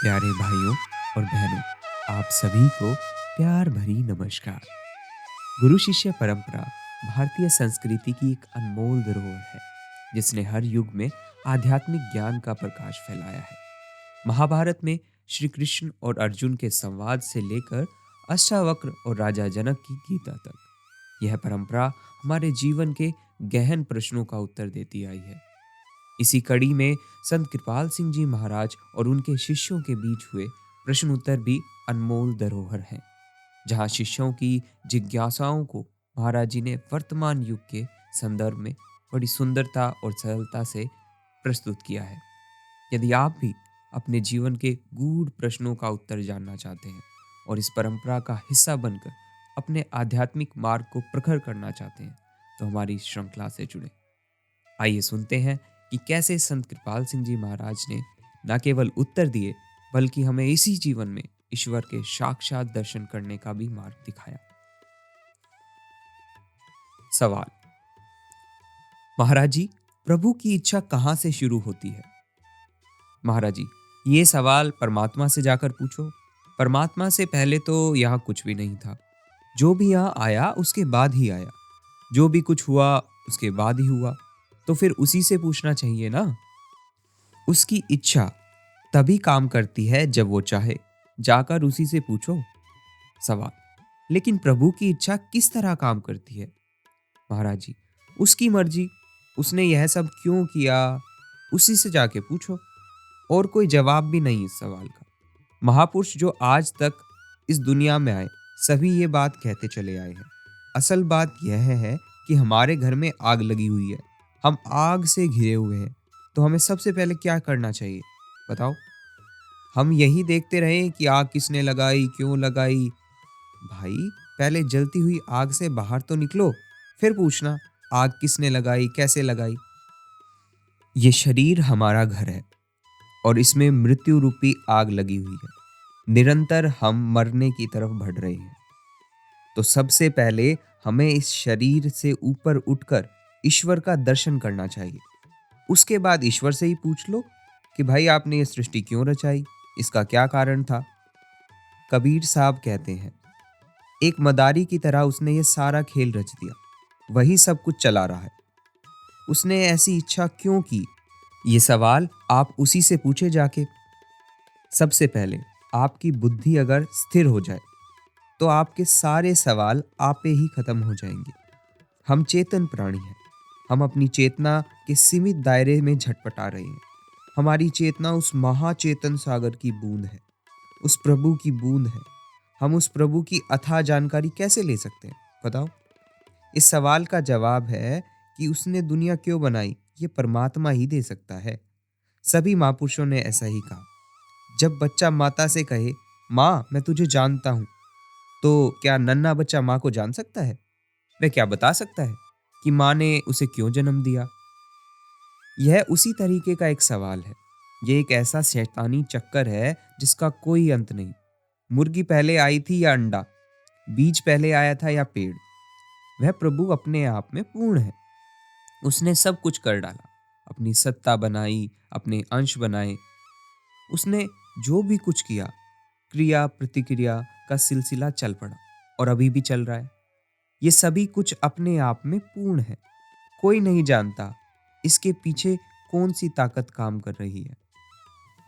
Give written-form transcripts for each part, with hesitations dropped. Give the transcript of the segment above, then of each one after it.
प्यारे भाइयों और बहनों, आप सभी को प्यार भरी नमस्कार। गुरु शिष्य परंपरा भारतीय संस्कृति की एक अनमोल धरोहर है, जिसने हर युग में आध्यात्मिक ज्ञान का प्रकाश फैलाया है। महाभारत में श्री कृष्ण और अर्जुन के संवाद से लेकर अष्टावक्र और राजा जनक की गीता तक, यह परंपरा हमारे जीवन के गहन प्रश्नों का उत्तर देती आई है। इसी कड़ी में संत कृपाल सिंह जी महाराज और उनके शिष्यों के बीच हुए प्रश्न उत्तर भी अनमोल धरोहर हैं, जहां शिष्यों की जिज्ञासाओं को महाराज जी ने वर्तमान युग के संदर्भ में बड़ी सुंदरता और सरलता से प्रस्तुत किया है। यदि आप भी अपने जीवन के गूढ़ प्रश्नों का उत्तर जानना चाहते हैं और इस परंपरा का हिस्सा बनकर अपने आध्यात्मिक मार्ग को प्रखर करना चाहते हैं, तो हमारी इस श्रृंखला से जुड़े। आइए सुनते हैं कि कैसे संत कृपाल सिंह जी महाराज ने न केवल उत्तर दिए, बल्कि हमें इसी जीवन में ईश्वर के साक्षात दर्शन करने का भी मार्ग दिखाया। सवाल: महाराज जी, प्रभु की इच्छा कहाँ से शुरू होती है? महाराज जी, ये सवाल परमात्मा से जाकर पूछो। परमात्मा से पहले तो यहाँ कुछ भी नहीं था। जो भी यहाँ आया उसके बाद ही आया, जो भी कुछ हुआ उसके बाद ही हुआ। तो फिर उसी से पूछना चाहिए ना। उसकी इच्छा तभी काम करती है जब वो चाहे, जाकर उसी से पूछो। सवाल: लेकिन प्रभु की इच्छा किस तरह काम करती है? महाराज जी, उसकी मर्जी, उसने यह सब क्यों किया, उसी से जाके पूछो। और कोई जवाब भी नहीं इस सवाल का। महापुरुष जो आज तक इस दुनिया में आए, सभी ये बात कहते चले आए हैं। असल बात यह है कि हमारे घर में आग लगी हुई है, हम आग से घिरे हुए हैं, तो हमें सबसे पहले क्या करना चाहिए बताओ? हम यही देखते रहे कि आग किसने लगाई, क्यों लगाई? भाई, पहले जलती हुई आग से बाहर तो निकलो, फिर पूछना आग किसने लगाई, कैसे लगाई। ये शरीर हमारा घर है और इसमें मृत्यु रूपी आग लगी हुई है। निरंतर हम मरने की तरफ बढ़ रहे हैं। तो सबसे पहले हमें इस शरीर से ऊपर उठकर ईश्वर का दर्शन करना चाहिए। उसके बाद ईश्वर से ही पूछ लो कि भाई, आपने ये सृष्टि क्यों रचाई, इसका क्या कारण था। कबीर साहब कहते हैं, एक मदारी की तरह उसने ये सारा खेल रच दिया, वही सब कुछ चला रहा है। उसने ऐसी इच्छा क्यों की, ये सवाल आप उसी से पूछे जाके। सबसे पहले आपकी बुद्धि अगर स्थिर हो जाए, तो आपके सारे सवाल आपे ही खत्म हो जाएंगे। हम चेतन प्राणी हैं। हम अपनी चेतना के सीमित दायरे में झटपटा रहे हैं। हमारी चेतना उस महाचेतन सागर की बूंद है, उस प्रभु की बूंद है। हम उस प्रभु की अथाह जानकारी कैसे ले सकते हैं बताओ? इस सवाल का जवाब है कि उसने दुनिया क्यों बनाई, ये परमात्मा ही दे सकता है। सभी महापुरुषों ने ऐसा ही कहा। जब बच्चा माता से कहे, माँ मैं तुझे जानता हूं, तो क्या नन्हा बच्चा माँ को जान सकता है? वह क्या बता सकता है कि माँ ने उसे क्यों जन्म दिया? यह उसी तरीके का एक सवाल है। यह एक ऐसा शैतानी चक्कर है जिसका कोई अंत नहीं। मुर्गी पहले आई थी या अंडा, बीज पहले आया था या पेड़? वह प्रभु अपने आप में पूर्ण है। उसने सब कुछ कर डाला, अपनी सत्ता बनाई, अपने अंश बनाए। उसने जो भी कुछ किया, क्रिया प्रतिक्रिया का सिलसिला चल पड़ा और अभी भी चल रहा है। ये सभी कुछ अपने आप में पूर्ण है। कोई नहीं जानता इसके पीछे कौन सी ताकत काम कर रही है,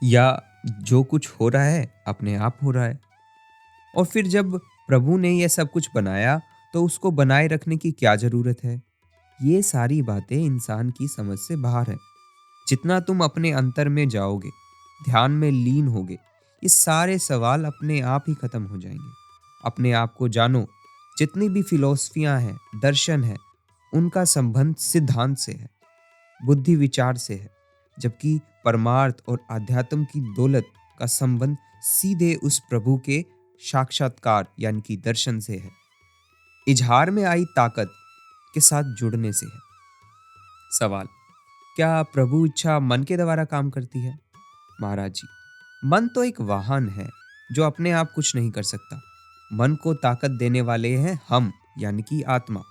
या जो कुछ हो रहा है अपने आप हो रहा है। और फिर जब प्रभु ने यह सब कुछ बनाया, तो उसको बनाए रखने की क्या जरूरत है? ये सारी बातें इंसान की समझ से बाहर है। जितना तुम अपने अंतर में जाओगे, ध्यान में लीन होगे, ये सारे सवाल अपने आप ही खत्म हो जाएंगे। अपने आप को जानो। जितनी भी फिलॉसफियां हैं, दर्शन है, उनका संबंध सिद्धांत से है, बुद्धि विचार से है, जबकि परमार्थ और आध्यात्म की दौलत का संबंध सीधे उस प्रभु के साक्षात्कार यानी कि दर्शन से है, इजहार में आई ताकत के साथ जुड़ने से है। सवाल: क्या प्रभु इच्छा मन के द्वारा काम करती है? महाराज जी, मन तो एक वाहन है जो अपने आप कुछ नहीं कर सकता। मन को ताकत देने वाले हैं हम, यानी कि आत्मा।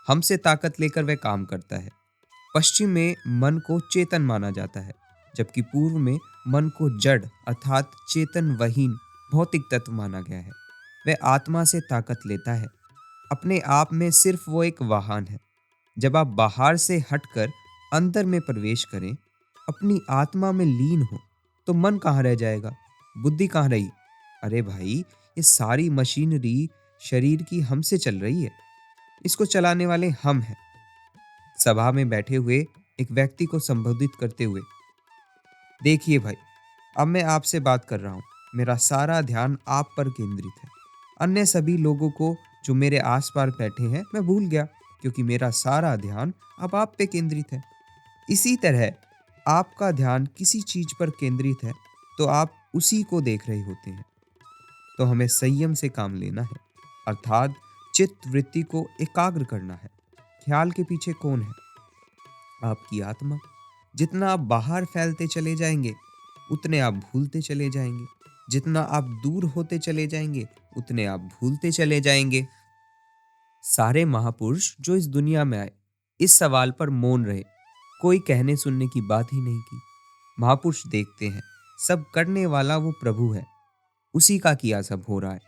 हमसे ताकत लेकर वह काम करता है। पश्चिम में मन को चेतन माना जाता है, जबकि पूर्व में मन को जड़ अर्थात चेतनवहीन भौतिक तत्व माना गया है। वह आत्मा से ताकत लेता है। अपने आप में सिर्फ वो एक वाहन है। जब आप बाहर से हटकर अंदर में प्रवेश करें, अपनी आत्मा में लीन हो, तो मन कहाँ रह जाएगा, बुद्धि कहाँ रही? अरे भाई, ये सारी मशीनरी शरीर की हमसे चल रही है। इसको चलाने वाले हम हैं। सभा में बैठे हुए एक व्यक्ति को संबोधित करते हुए, देखिए भाई, अब मैं आपसे बात कर रहा हूँ। मेरा सारा ध्यान आप पर केंद्रित है। अन्य सभी लोगों को जो मेरे आसपास बैठे हैं मैं भूल गया, क्योंकि मेरा सारा ध्यान अब आप पे केंद्रित है। इसी तरह आपका ध्यान किसी चीज पर केंद्रित है तो आप उसी को देख रहे होते हैं। तो हमें संयम से काम लेना है, अर्थात चित्त वृत्ति को एकाग्र करना है। ख्याल के पीछे कौन है? आपकी आत्मा। जितना आप बाहर फैलते चले जाएंगे, उतने आप भूलते चले जाएंगे। जितना आप दूर होते चले जाएंगे, उतने आप भूलते चले जाएंगे। सारे महापुरुष जो इस दुनिया में आए, इस सवाल पर मौन रहे। कोई कहने सुनने की बात ही नहीं की। महापुरुष देखते हैं, सब करने वाला वो प्रभु है, उसी का किया सब हो रहा है।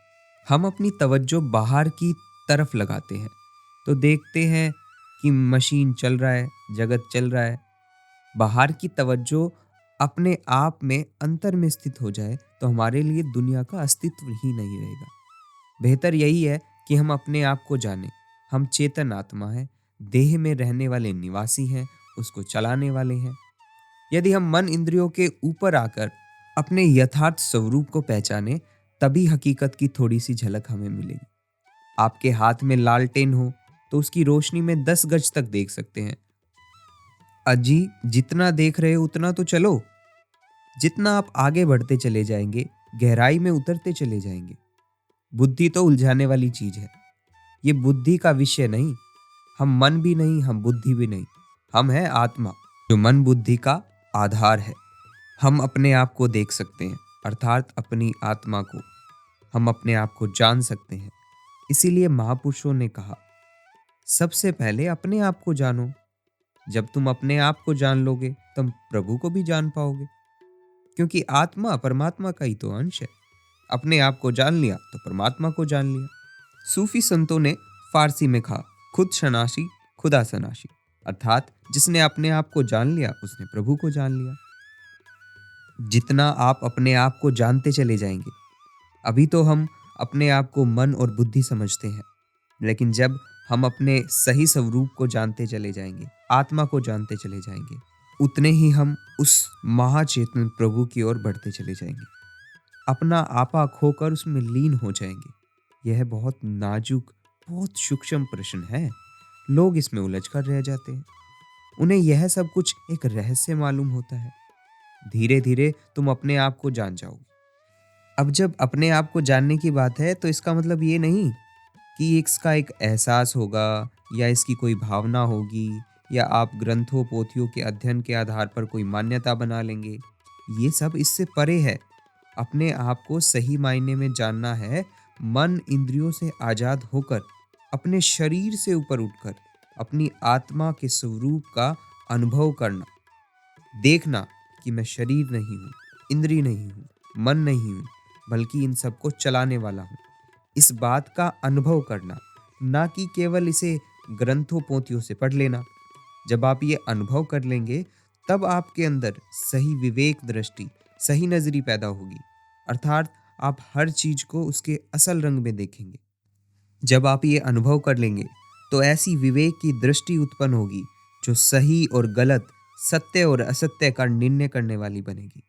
हम अपनी तवज्जो बाहर की तरफ लगाते हैं तो देखते हैं कि मशीन चल रहा है, जगत चल रहा है। बाहर की तवज्जो अपने आप में अंतर में स्थित हो जाए तो हमारे लिए दुनिया का अस्तित्व ही नहीं रहेगा। बेहतर यही है कि हम अपने आप को जानें। हम चेतन आत्मा हैं, देह में रहने वाले निवासी हैं, उसको चलाने वाले हैं। यदि हम मन इंद्रियों के ऊपर आकर अपने यथार्थ स्वरूप को पहचाने, तभी हकीकत की थोड़ी सी झलक हमें मिलेगी। आपके हाथ में लालटेन हो तो उसकी रोशनी में 10 गज तक देख सकते हैं। अजी, जितना देख रहे हो उतना तो चलो। जितना आप आगे बढ़ते चले जाएंगे, गहराई में उतरते चले जाएंगे। बुद्धि तो उलझाने वाली चीज है। ये बुद्धि का विषय नहीं। हम मन भी नहीं, हम बुद्धि भी नहीं। हम हैं आत्मा, जो मन बुद्धि का आधार है। हम अपने आप को देख सकते हैं, अर्थात अपनी आत्मा को। हम अपने आप को जान सकते हैं। इसीलिए महापुरुषों ने कहा, सबसे पहले अपने आप को जानो। जब तुम अपने आप को जान लोगे, तुम प्रभु को भी जान पाओगे, क्योंकि आत्मा परमात्मा का ही तो अंश है। अपने आप को जान लिया तो परमात्मा को जान लिया। सूफी संतों ने फारसी में कहा, खुद शनाशी खुदा सनाशी, अर्थात जिसने अपने आप को जान लिया उसने प्रभु को जान लिया। जितना आप अपने आप को जानते चले जाएंगे, अभी तो हम अपने आप को मन और बुद्धि समझते हैं, लेकिन जब हम अपने सही स्वरूप को जानते चले जाएंगे, आत्मा को जानते चले जाएंगे, उतने ही हम उस महाचेतन प्रभु की ओर बढ़ते चले जाएंगे। अपना आपा खोकर उसमें लीन हो जाएंगे। यह बहुत नाजुक, बहुत सूक्ष्म प्रश्न है। लोग इसमें उलझ कर रह जाते हैं। उन्हें यह सब कुछ एक रहस्य मालूम होता है। धीरे धीरे तुम अपने आप को जान जाओगे। अब जब अपने आप को जानने की बात है तो इसका मतलब ये नहीं कि इसका एक एहसास होगा या इसकी कोई भावना होगी या आप ग्रंथों पोथियों के अध्ययन के आधार पर कोई मान्यता बना लेंगे। ये सब इससे परे है। अपने आप को सही मायने में जानना है, मन इंद्रियों से आजाद होकर, अपने शरीर से ऊपर उठकर अपनी आत्मा के स्वरूप का अनुभव करना। देखना कि मैं शरीर नहीं हूँ, इंद्रिय नहीं हूँ, मन नहीं हूँ, बल्कि इन सबको चलाने वाला हूँ। इस बात का अनुभव करना, ना कि केवल इसे ग्रंथों पोथियों से पढ़ लेना। जब आप ये अनुभव कर लेंगे, तब आपके अंदर सही विवेक दृष्टि, सही नजरी पैदा होगी, अर्थात आप हर चीज को उसके असल रंग में देखेंगे। जब आप ये अनुभव कर लेंगे तो ऐसी विवेक की दृष्टि उत्पन्न होगी जो सही और गलत, सत्य और असत्य का निर्णय करने वाली बनेगी।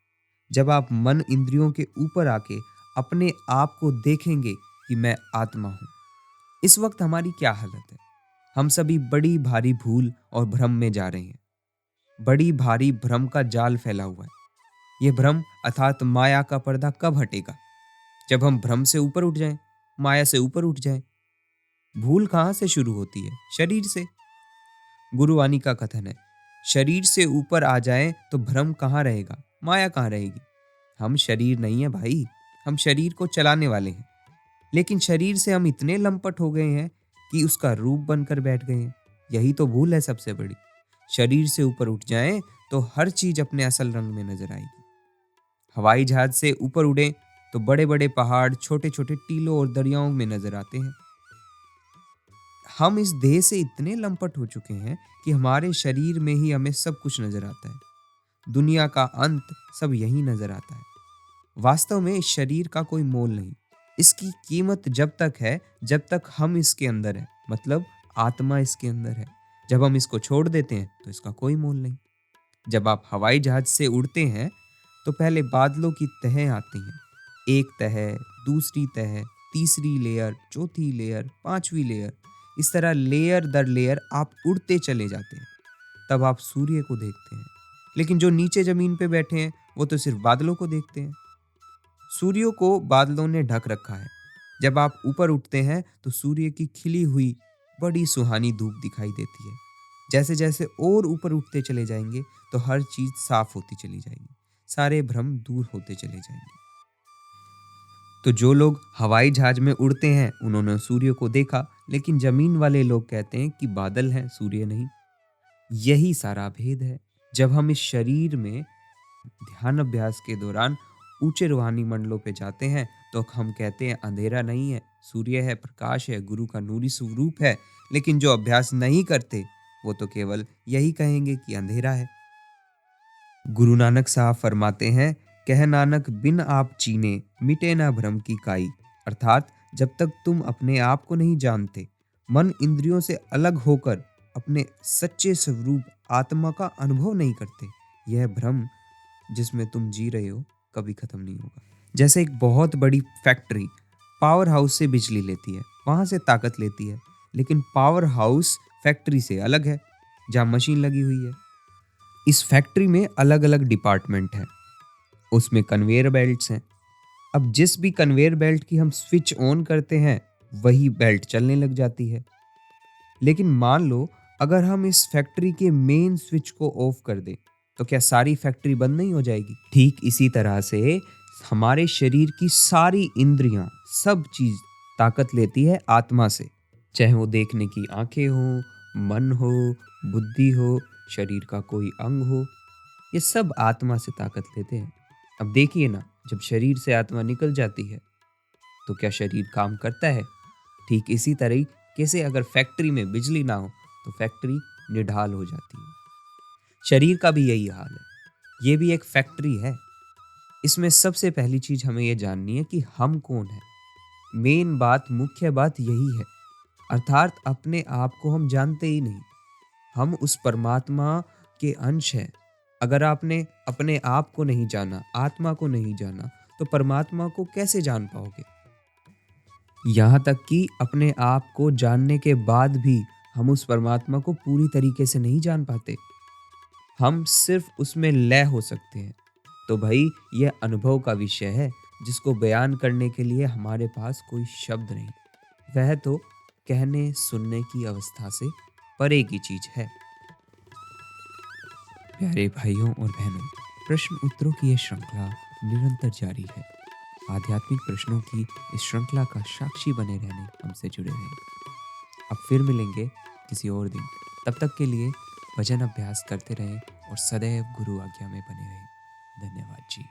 जब आप मन इंद्रियों के ऊपर आके अपने आप को देखेंगे कि मैं आत्मा हूं, इस वक्त हमारी क्या हालत है? हम सभी बड़ी भारी भूल और भ्रम में जा रहे हैं। बड़ी भारी भ्रम का जाल फैला हुआ है। यह भ्रम अर्थात माया का पर्दा कब हटेगा? जब हम भ्रम से ऊपर उठ जाएं, माया से ऊपर उठ जाएं। भूल कहां से शुरू होती है? शरीर से। गुरुवाणी का कथन है, शरीर से ऊपर आ जाएं तो भ्रम कहां रहेगा, माया कहां रहेगी? हम शरीर नहीं है भाई, हम शरीर को चलाने वाले हैं। लेकिन शरीर से हम इतने लंपट हो गए हैं कि उसका रूप बनकर बैठ गए हैं। यही तो भूल है सबसे बड़ी। शरीर से ऊपर उठ जाएं तो हर चीज अपने असल रंग में नजर आएगी। हवाई जहाज से ऊपर उड़ें तो बड़े बड़े पहाड़ छोटे छोटे टीलों और दरियाओं में नजर आते हैं। हम इस देह से इतने लंपट हो चुके हैं कि हमारे शरीर में ही हमें सब कुछ नजर आता है। दुनिया का अंत सब यही नजर आता है। वास्तव में इस शरीर का कोई मोल नहीं। इसकी कीमत जब तक है जब तक हम इसके अंदर है, मतलब आत्मा इसके अंदर है। जब हम इसको छोड़ देते हैं तो इसका कोई मोल नहीं। जब आप हवाई जहाज से उड़ते हैं तो पहले बादलों की तहें आती हैं, एक तह, दूसरी तह, तीसरी लेयर, चौथी लेयर, पांचवी लेयर, इस तरह लेयर दर लेयर आप उड़ते चले जाते हैं। तब आप सूर्य को देखते हैं, लेकिन जो नीचे जमीन पे बैठे हैं वो तो सिर्फ बादलों को देखते हैं। सूर्य को बादलों ने ढक रखा है। जब आप ऊपर उठते हैं तो सूर्य की खिली हुई बड़ी सुहानी धूप दिखाई देती है। जैसे जैसे और ऊपर उठते चले जाएंगे तो हर चीज साफ होती चली जाएगी, सारे भ्रम दूर होते चले जाएंगे। तो जो लोग हवाई जहाज में उड़ते हैं उन्होंने सूर्य को देखा, लेकिन जमीन वाले लोग कहते हैं कि बादल हैं, सूर्य नहीं। यही सारा भेद है। जब हम इस शरीर में ध्यान अभ्यास के दौरान ऊंचे रूहानी मंडलों पे जाते हैं तो हम कहते हैं अंधेरा नहीं है, सूर्य है, प्रकाश है, गुरु का नूरी स्वरूप है। लेकिन जो अभ्यास नहीं करते वो तो केवल यही कहेंगे कि अंधेरा है। गुरु नानक साहब फरमाते हैं, कह नानक बिन आप चीने मिटे ना भ्रम की काई। अर्थात जब तक तुम अपने आप को नहीं जानते, मन इंद्रियों से अलग होकर अपने सच्चे स्वरूप आत्मा का अनुभव नहीं करते, यह भ्रम जिसमें तुम जी रहे हो कभी खत्म नहीं होगा। जैसे एक बहुत बड़ी फैक्ट्री पावर हाउस से बिजली लेती है, वहां से ताकत लेती है, लेकिन पावर हाउस फैक्ट्री से अलग है जहां मशीन लगी हुई है। इस फैक्ट्री में अलग अलग डिपार्टमेंट हैं, उसमें कन्वेयर बेल्ट्स हैं। अब जिस भी कन्वेयर बेल्ट की हम स्विच ऑन करते हैं वही बेल्ट चलने लग जाती है। लेकिन मान लो अगर हम इस फैक्ट्री के मेन स्विच को ऑफ कर दें तो क्या सारी फैक्ट्री बंद नहीं हो जाएगी? ठीक इसी तरह से हमारे शरीर की सारी इंद्रियां, सब चीज ताकत लेती है आत्मा से। चाहे वो देखने की आंखें हो, मन हो, बुद्धि हो, शरीर का कोई अंग हो, ये सब आत्मा से ताकत लेते हैं। अब देखिए ना, जब शरीर से आत्मा निकल जाती है तो क्या शरीर काम करता है? ठीक इसी तरीके से अगर फैक्ट्री में बिजली ना हो तो फैक्ट्री निढाल हो जाती है। शरीर का भी यही हाल है। ये भी एक फैक्ट्री है। इसमें सबसे पहली चीज हमें यह जाननी है कि हम कौन है। मेन बात, मुख्य बात यही है। अर्थात अपने आप को हम जानते ही नहीं। हम उस परमात्मा के अंश हैं। अगर आपने अपने आप को नहीं जाना, आत्मा को नहीं जाना, तो परमात्मा को कैसे जान पाओगे? यहाँ तक कि अपने आप को जानने के बाद भी हम उस परमात्मा को पूरी तरीके से नहीं जान पाते। हम सिर्फ उसमें लय हो सकते हैं। तो भाई यह अनुभव का विषय है जिसको बयान करने के लिए हमारे पास कोई शब्द नहीं। वह तो कहने सुनने की अवस्था से परे की चीज है। प्यारे भाइयों और बहनों, प्रश्न उत्तरों की यह श्रृंखला निरंतर जारी है। आध्यात्मिक प्रश्नों की इस श्रृंखला का साक्षी बने रहने हमसे जुड़े रहें। अब फिर मिलेंगे किसी और दिन। तब तक के लिए भजन अभ्यास करते रहें और सदैव गुरु आज्ञा में बने रहें। धन्यवाद जी।